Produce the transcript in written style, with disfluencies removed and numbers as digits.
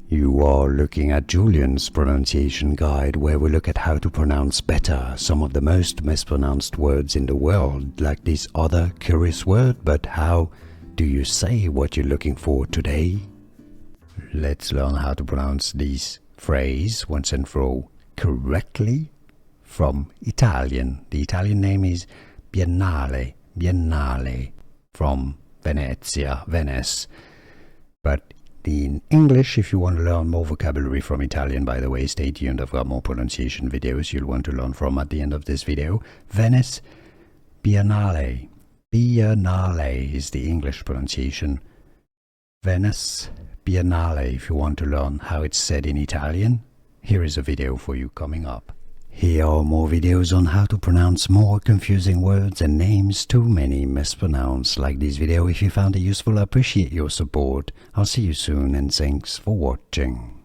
You are looking at Julian's pronunciation guide, where we look at how to pronounce better some of the most mispronounced words in the world, like this other curious word. But how do you say what you're looking for today? Let's learn how to pronounce this phrase once and for all correctly from Italian. The Italian name is Biennale, Biennale, from Venezia, Venice. But in English, if you want to learn more vocabulary from Italian, by the way, stay tuned. I've got more pronunciation videos you'll want to learn from at the end of this video. Venice Biennale. Biennale is the English pronunciation. Venice Biennale, if you want to learn how it's said in Italian. Here is a video for you coming up. Here are more videos on how to pronounce more confusing words and names too many mispronounced. Like this video if you found it useful. I appreciate your support. I'll see you soon and thanks for watching.